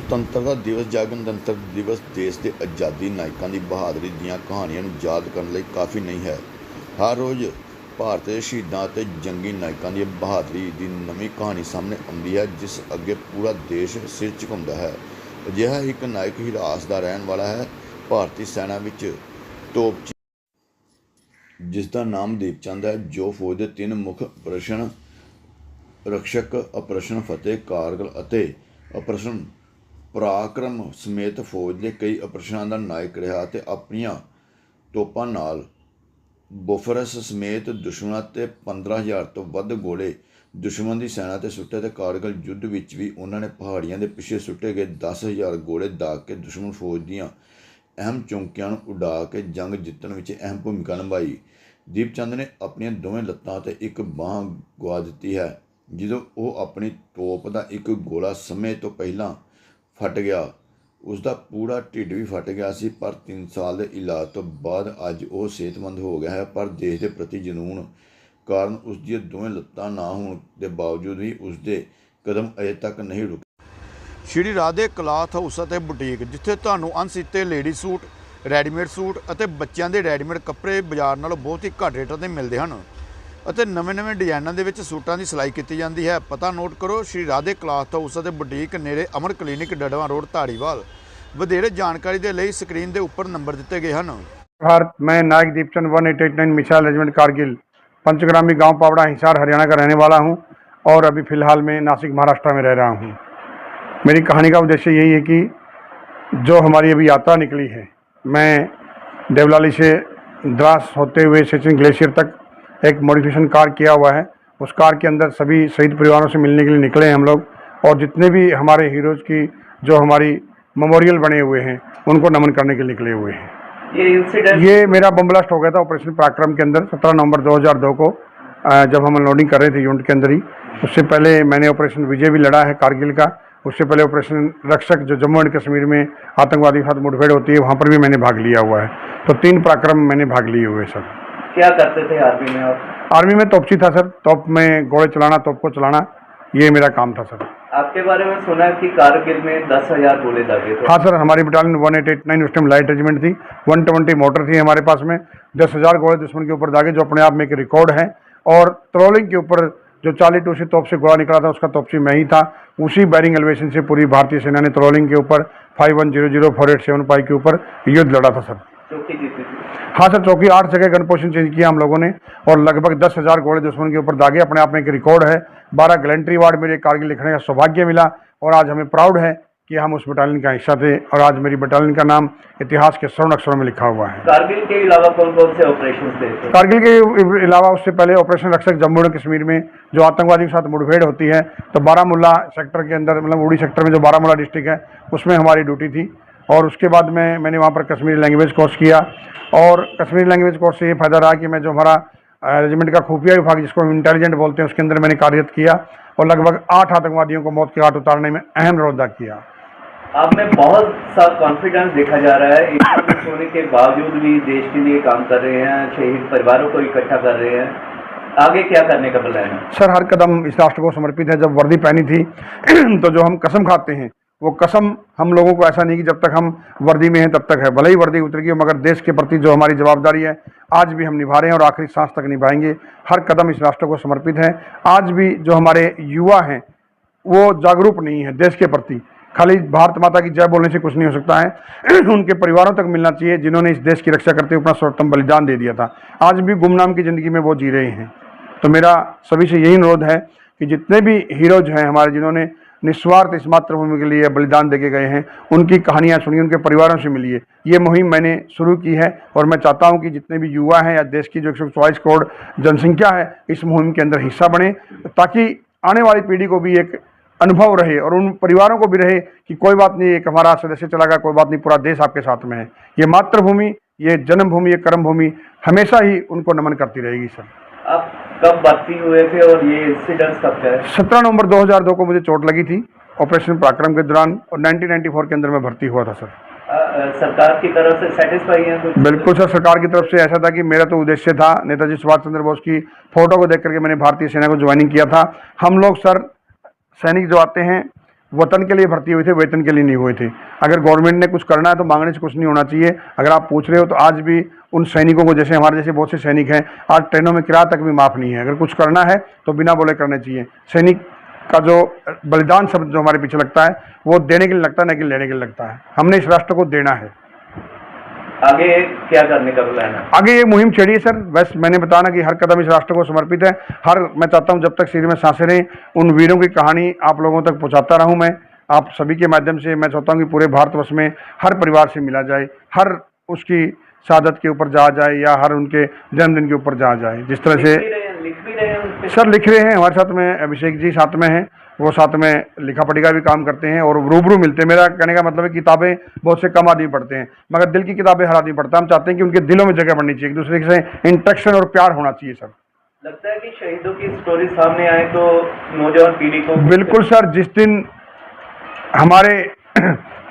ਸੁਤੰਤਰਤਾ ਦਿਵਸ ਜਾਂ ਗਣਤੰਤਰ ਦਿਵਸ ਦੇਸ਼ ਦੇ ਆਜ਼ਾਦੀ ਨਾਇਕਾਂ ਦੀ ਬਹਾਦਰੀ ਦੀਆਂ ਕਹਾਣੀਆਂ ਨੂੰ ਯਾਦ ਕਰਨ ਲਈ ਕਾਫੀ ਨਹੀਂ ਹੈ। ਹਰ ਰੋਜ਼ ਭਾਰਤ ਦੇ ਸ਼ਹੀਦਾਂ ਅਤੇ ਜੰਗੀ ਨਾਇਕਾਂ ਦੀ ਬਹਾਦਰੀ ਦੀ ਨਵੀਂ ਕਹਾਣੀ ਸਾਹਮਣੇ ਆਉਂਦੀ ਹੈ, ਜਿਸ ਅੱਗੇ ਪੂਰਾ ਦੇਸ਼ ਸਿਰ ਝੁਕਾਉਂਦਾ ਹੈ। ਅਜਿਹਾ ਇੱਕ ਨਾਇਕ ਹਿਰਾਸ ਦਾ ਰਹਿਣ ਵਾਲਾ ਹੈ, ਭਾਰਤੀ ਸੈਨਾ ਵਿੱਚ ਤੋਪਚੀ ਜਿਸ ਦਾ ਨਾਮ ਦੀਪਚੰਦ ਹੈ, ਜੋ ਫੌਜ ਦੇ 3 ਮੁੱਖ ਆਪਰੇਸ਼ਨ ਰਕਸ਼ਕ, ਆਪਰੇਸ਼ਨ ਫਤਿਹ, ਕਾਰਗਿਲ ਅਤੇ ਆਪਰੇਸ਼ਨ ਪਰਾਕਰਮ ਸਮੇਤ ਫੌਜ ਦੇ ਕਈ ਆਪਰੇਸ਼ਨਾਂ ਦਾ ਨਾਇਕ ਰਿਹਾ ਅਤੇ ਆਪਣੀਆਂ ਤੋਪਾਂ ਨਾਲ ਬੋਫਰਸ ਸਮੇਤ ਦੁਸ਼ਮਣਾਂ 'ਤੇ 15,000 ਤੋਂ ਵੱਧ ਗੋਲੇ ਦੁਸ਼ਮਣ ਦੀ ਸੈਨਾ 'ਤੇ ਸੁੱਟੇ ਅਤੇ ਕਾਰਗਿਲ ਯੁੱਧ ਵਿੱਚ ਵੀ ਉਹਨਾਂ ਨੇ ਪਹਾੜੀਆਂ ਦੇ ਪਿੱਛੇ ਸੁੱਟੇ ਗਏ 10,000 ਗੋਲੇ ਦਾਗ ਕੇ ਦੁਸ਼ਮਣ ਫੌਜ ਦੀਆਂ ਅਹਿਮ ਚੌਂਕੀਆਂ ਨੂੰ ਉਡਾ ਕੇ ਜੰਗ ਜਿੱਤਣ ਵਿੱਚ ਅਹਿਮ ਭੂਮਿਕਾ ਨਿਭਾਈ। ਦੀਪਚੰਦ ਨੇ ਆਪਣੀਆਂ ਦੋਵੇਂ ਲੱਤਾਂ ਅਤੇ ਇੱਕ ਬਾਂਹ ਗਵਾ ਦਿੱਤੀ ਹੈ ਜਦੋਂ ਉਹ ਆਪਣੀ ਤੋਪ ਦਾ ਇੱਕ ਗੋਲਾ ਸਮੇਂ ਤੋਂ ਪਹਿਲਾਂ ਫਟ ਗਿਆ। ਉਸ ਦਾ ਪੂਰਾ ਢਿੱਡ ਵੀ ਫਟ ਗਿਆ ਸੀ, ਪਰ 3 ਸਾਲ ਦੇ ਇਲਾਜ ਤੋਂ ਬਾਅਦ ਅੱਜ ਉਹ ਸਿਹਤਮੰਦ ਹੋ ਗਿਆ ਹੈ। ਪਰ ਦੇਸ਼ ਦੇ ਪ੍ਰਤੀ ਜਨੂੰਨ ਕਾਰਨ ਉਸ ਦੀਆਂ ਦੋਵੇਂ ਲੱਤਾਂ ਨਾ ਹੋਣ ਦੇ ਬਾਵਜੂਦ ਵੀ ਉਸ ਦੇ ਕਦਮ ਅਜੇ ਤੱਕ ਨਹੀਂ ਰੁਕੇ। ਸ਼੍ਰੀ ਰਾਧੇ ਕਲਾਥ ਹਾਊਸ ਅਤੇ ਬੁਟੀਕ, ਜਿੱਥੇ ਤੁਹਾਨੂੰ ਅਣਸੀਤੇ ਲੇਡੀ ਸੂਟ, ਰੈਡੀਮੇਡ ਸੂਟ ਅਤੇ ਬੱਚਿਆਂ ਦੇ ਰੈਡੀਮੇਡ ਕੱਪੜੇ ਬਾਜ਼ਾਰ ਨਾਲੋਂ ਬਹੁਤ ਹੀ ਘੱਟ ਰੇਟਾਂ 'ਤੇ ਮਿਲਦੇ ਹਨ ਅਤੇ ਨਵੇਂ ਡਿਜ਼ਾਈਨਾਂ ਦੇ ਵਿੱਚ ਸੂਟਾਂ ਦੀ ਸਿਲਾਈ ਕੀਤੀ ਜਾਂਦੀ ਹੈ। ਪਤਾ ਨੋਟ ਕਰੋ, ਸ਼੍ਰੀ ਰਾਧੇ ਕਲਾਥ ਹਾਊਸ ਅਤੇ ਬੁਟੀਕ, ਨੇੜੇ ਅਮਰ ਕਲੀਨਿਕ, ਡੜਵਾ ਰੋਡ, ਧਾਰੀਵਾਲ। ਵਧੇਰੇ ਜਾਣਕਾਰੀ ਦੇ ਲਈ ਸਕਰੀਨ ਦੇ ਉੱਪਰ ਨੰबर ਦਿੱਤੇ गए हैं। भारत मैं नायक दीपचंद 1889 मिसाइल रेजिमेंट कारगिल पंचग्रामी गांव पावड़ा हिसार हरियाणा का रहने वाला हूं और अभी फ़िलहाल मैं नासिक महाराष्ट्र में रह रहा हूं। मेरी कहानी का उद्देश्य यही है कि जो हमारी अभी यात्रा निकली है, मैं देवलाली से द्रास होते हुए सचिन ग्लेशियर तक एक मॉडिफिकेशन कार किया हुआ है। उस कार के अंदर सभी शहीद परिवारों से मिलने के लिए निकले हैं हम लोग, और जितने भी हमारे हीरोज़ की जो हमारी मेमोरियल बने हुए हैं उनको नमन करने के लिए निकले हुए हैं। ये मेरा बम ब्लास्ट हो गया था ऑपरेशन पराक्रम के अंदर 17 नवंबर 2002 को, जब हम अनलोडिंग कर रहे थे यूनिट के अंदर ही। उससे पहले मैंने ऑपरेशन विजय भी लड़ा है कारगिल का। उससे पहले ऑपरेशन रक्षक, जो जम्मू एंड कश्मीर में आतंकवादी के साथ मुठभेड़ होती है, वहाँ पर भी मैंने भाग लिया हुआ है। तो 3 पराक्रम मैंने भाग लिए हुए सर। क्या करते थे आर्मी में आप? आर्मी में तोपची था सर, तोप में गोले चलाना, तोप को चलाना, ये मेरा काम था सर। आपके बारे में सुना कि कारगिल में 10,000 गोले दागे थे। हाँ सर, हमारी बटालियन 1889 उस टाइम लाइट रेजिमेंट थी, 120 मोटर थी हमारे पास में। 10,000 गोले दुश्मन के ऊपर दागे, जो अपने आप में एक रिकॉर्ड है। और ट्रोलिंग के ऊपर जो 42 तोप से गोला निकला था, उसका तोपची मैं ही था। उसी बैरिंग एलिवेशन से पूरी भारतीय सेना ने ट्रोलिंग के ऊपर 5100-487 के ऊपर युद्ध लड़ा था सर। चौकी जीती थी? हाँ सर, चौकी 8 जगह गन पोजिशन चेंज किया हम लोगों ने, और लगभग 10,000 गोले दुश्मन के ऊपर दागे। अपने आप में एक रिकॉर्ड है। 12 गैलेंट्री अवार्ड मेरे कारगिल लिखने का सौभाग्य मिला, और आज हमें प्राउड है कि हम उस बटालियन का हिस्सा थे, और आज मेरी बटालियन का नाम इतिहास के स्वर्ण अक्षरों में लिखा हुआ है। कारगिल के अलावा कौन कौन से ऑपरेशन थे? कारगिल के अलावा उससे पहले ऑपरेशन रक्षक जम्मू एंड कश्मीर में जो आतंकवादियों के साथ मुठभेड़ होती है, तो बारामूला सेक्टर के अंदर, मतलब उड़ी सेक्टर में जो बारामूला डिस्ट्रिक्ट है, उसमें हमारी ड्यूटी थी। और उसके बाद मैंने वहाँ पर कश्मीरी लैंग्वेज कोर्स किया, और कश्मीरी लैंग्वेज कोर्स से ये फ़ायदा रहा कि मैं जो हमारा रेजिमेंट का खुफिया विभाग, जिसको हम इंटेलिजेंट बोलते हैं, उसके अंदर मैंने कार्यरत किया, और लगभग 8 आतंकवादियों को मौत के घाट उतारने में अहम रोल अदा किया। आप में बहुत सा कॉन्फिडेंस देखा जा रहा है, एक होने के बावजूद भी देश के लिए काम कर रहे हैं, शहीद परिवारों को इकट्ठा कर रहे हैं। आगे क्या करने का प्लान है? सर, हर कदम इस राष्ट्र को समर्पित है। जब वर्दी पहनी थी तो जो हम कसम खाते हैं, वो कसम हम लोगों को ऐसा नहीं कि जब तक हम वर्दी में हैं तब तक है, भले ही वर्दी उतर गई, मगर देश के प्रति जो हमारी जवाबदारी है आज भी हम निभा रहे हैं, और आखिरी सांस तक निभाएंगे। हर कदम इस राष्ट्र को समर्पित है। आज भी जो हमारे युवा हैं वो जागरूक नहीं है देश के प्रति। खाली भारत माता की जय बोलने से कुछ नहीं हो सकता है। उनके परिवारों तक मिलना चाहिए जिन्होंने इस देश की रक्षा करते हुए अपना सर्वोत्तम बलिदान दे दिया था। आज भी गुमनाम की ज़िंदगी में वो जी रहे हैं। तो मेरा सभी से यही अनुरोध है कि जितने भी हीरोज हैं हमारे, जिन्होंने निस्वार्थ इस मातृभूमि के लिए बलिदान देके गए हैं, उनकी कहानियाँ सुनिए, उनके परिवारों से मिलिए। ये मुहिम मैंने शुरू की है, और मैं चाहता हूँ कि जितने भी युवा हैं या देश की जो 144 करोड़ जनसंख्या है, इस मुहिम के अंदर हिस्सा बने, ताकि आने वाली पीढ़ी को भी एक अनुभव रहे, और उन परिवारों को भी रहे कि कोई बात नहीं, एक हमारा सदस्य चला गया, कोई बात नहीं, पूरा देश आपके साथ में है। ये मातृभूमि, ये जन्मभूमि, ये कर्मभूमि हमेशा ही उनको नमन करती रहेगी सर। आप कब भर्ती हुए थे और ये इंसिडेंट कब का है? 17 नवंबर 2002 को मुझे चोट लगी थी ऑपरेशन पराक्रम के दौरान, और 1994 के अंदर मैं भर्ती हुआ था सर। सरकार की तरफ से सेटिस्फाई है कुछ? बिल्कुल सर, सरकार की तरफ से ऐसा था कि मेरा तो उद्देश्य था, नेताजी सुभाष चंद्र बोस की फ़ोटो को देख करके मैंने भारतीय सेना को ज्वाइनिंग किया था। हम लोग सर, सैनिक जो आते हैं वतन के लिए भर्ती हुए थे, वेतन के लिए नहीं हुए थे। अगर गवर्नमेंट ने कुछ करना है तो मांगने से कुछ नहीं होना चाहिए। अगर आप पूछ रहे हो तो आज भी उन सैनिकों को, जैसे हमारे जैसे बहुत से सैनिक हैं, आज ट्रेनों में किराया तक भी माफ़ नहीं है। अगर कुछ करना है तो बिना बोले करना चाहिए। सैनिक का जो बलिदान शब्द जो हमारे पीछे लगता है वो देने के लिए लगता है, न कि लेने के लिए लगता है। हमने इस राष्ट्र को देना है। आगे क्या करने का प्लान है? आगे ये मुहिम छेड़ी सर। बस मैंने बताया ना कि हर कदम इस राष्ट्र को समर्पित है। मैं चाहता हूँ जब तक शरीर में सांसें रहें उन वीरों की कहानी आप लोगों तक पहुँचाता रहूँ। मैं आप सभी के माध्यम से मैं चाहता हूँ कि पूरे भारतवर्ष में हर परिवार से मिला जाए, हर उसकी शहादत के ऊपर जाया जाए या हर उनके जन्मदिन के ऊपर जाया जाए। जिस तरह से लिख भी रहे हैं उन पे? सर लिख रहे हैं, हमारे साथ में अभिषेक जी साथ में हैं, वो साथ में लिखा पढ़ी का भी काम करते हैं और रूबरू मिलते हैं। मेरा कहने का मतलब है किताबें बहुत से कम आदमी पढ़ते हैं मगर दिल की किताबें हर आदमी पढ़ता है। हम चाहते हैं कि उनके दिलों में जगह बननी चाहिए, एक दूसरे से इंटरेक्शन और प्यार होना चाहिए सर। लगता है कि शहीदों की स्टोरी सामने आए तो नौजवान पीढ़ी को बिल्कुल सर। जिस दिन हमारे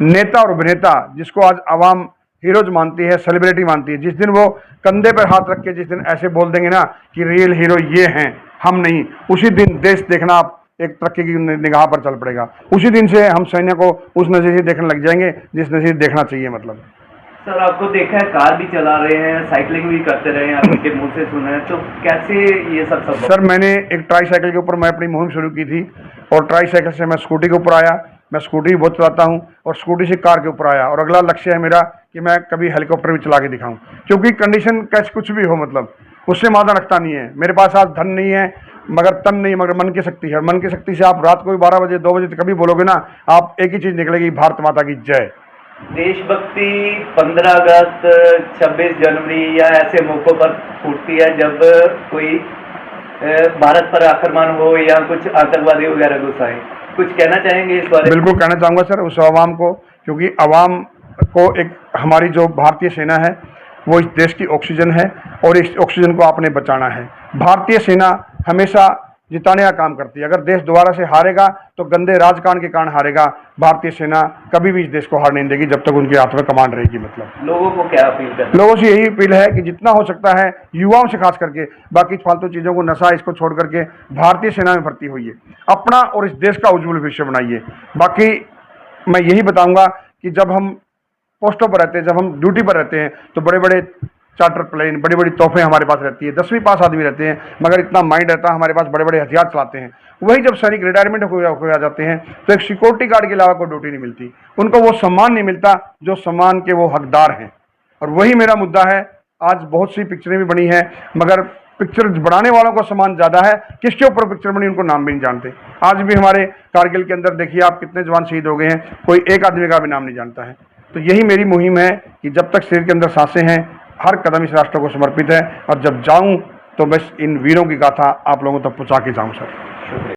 नेता और अभिनेता जिसको आज आवाम हीरोज मानती है, सेलिब्रिटी मानती है, जिस दिन वो कंधे पर हाथ रख के जिस दिन ऐसे बोल देंगे ना कि रियल हीरो ये हैं, हम नहीं, उसी दिन देश देखना आप एक तरक्की की निगाह पर चल पड़ेगा। उसी दिन से हम सैन्य को उस नज़रिए से देखने लग जाएंगे जिस नज़रिए से देखना चाहिए। मतलब सर आपको देखा है कार भी चला रहे हैं, साइकिलिंग भी करते रहे हैं, आपके मुंह से सुना है, तो कैसे ये सब सर मैंने एक ट्राई साइकिल के ऊपर मैं अपनी मुहिम शुरू की थी और ट्राई साइकिल से मैं स्कूटी के ऊपर आया। मैं स्कूटी भी बहुत चलाता हूं और स्कूटी से कार के ऊपर आया और अगला लक्ष्य है मेरा कि मैं कभी हेलीकॉप्टर भी चला के दिखाऊं, क्योंकि कंडीशन कैसे कुछ भी हो मतलब उससे मादा रखता नहीं है। मेरे पास आज धन नहीं है मगर तन नहीं, मगर मन की शक्ति है। मन की शक्ति से आप रात को भी 12 बजे 2 बजे कभी बोलोगे ना, आप एक ही चीज़ निकलेगी, भारत माता की जय। देशभक्ति 15 अगस्त 26 जनवरी या ऐसे मौक़ों पर फूटती है जब कोई भारत पर आक्रमण हो या कुछ आतंकवादी वगैरह घुस आए। कुछ कहना चाहेंगे इस बारे में? बिल्कुल कहना चाहूँगा सर उस आवाम को, क्योंकि आवाम को एक हमारी जो भारतीय सेना है वो इस देश की ऑक्सीजन है और इस ऑक्सीजन को आपने बचाना है। भारतीय सेना हमेशा जिताने का काम करती है। अगर देश दोबारा से हारेगा तो गंदे राजकारण के कारण हारेगा। भारतीय सेना कभी भी इस देश को हार नहीं देगी जब तक उनके हाथ में कमांड रहेगी। मतलब लोगों को क्या अपील करना? लोगों से यही अपील है कि जितना हो सकता है युवाओं से खास करके, बाकी फालतू चीज़ों को नशा इसको छोड़ करके भारतीय सेना में भर्ती होइए, अपना और इस देश का उज्जवल भविष्य बनाइए। बाकी मैं यही बताऊंगा कि जब हम पोस्टों पर रहते हैं, जब हम ड्यूटी पर रहते हैं तो बड़े बड़े चार्टर प्लेन, बड़ी बड़ी तोहफे हमारे पास रहती है, 10वीं पास आदमी रहते हैं मगर इतना माइंड रहता है हमारे पास, बड़े बड़े हथियार चलाते हैं। वही जब सैनिक रिटायरमेंट हो जाते हैं तो एक सिक्योरिटी गार्ड के अलावा कोई ड्यूटी नहीं मिलती, उनको वो सम्मान नहीं मिलता जो सम्मान के वो हकदार हैं। और वही मेरा मुद्दा है। आज बहुत सी पिक्चरें भी बनी हैं मगर पिक्चर बनाने वालों का सम्मान ज़्यादा है, किसके ऊपर पिक्चर बनी उनको नाम भी नहीं जानते। आज भी हमारे कारगिल के अंदर देखिए आप कितने जवान शहीद हो गए हैं, कोई एक आदमी का भी नाम नहीं जानता है। तो यही मेरी मुहिम है कि जब तक शरीर के अंदर सांसें हैं हर कदम इस राष्ट्र को समर्पित है और जब जाऊं तो बस इन वीरों की गाथा आप लोगों तक पहुंचा के जाऊं सर।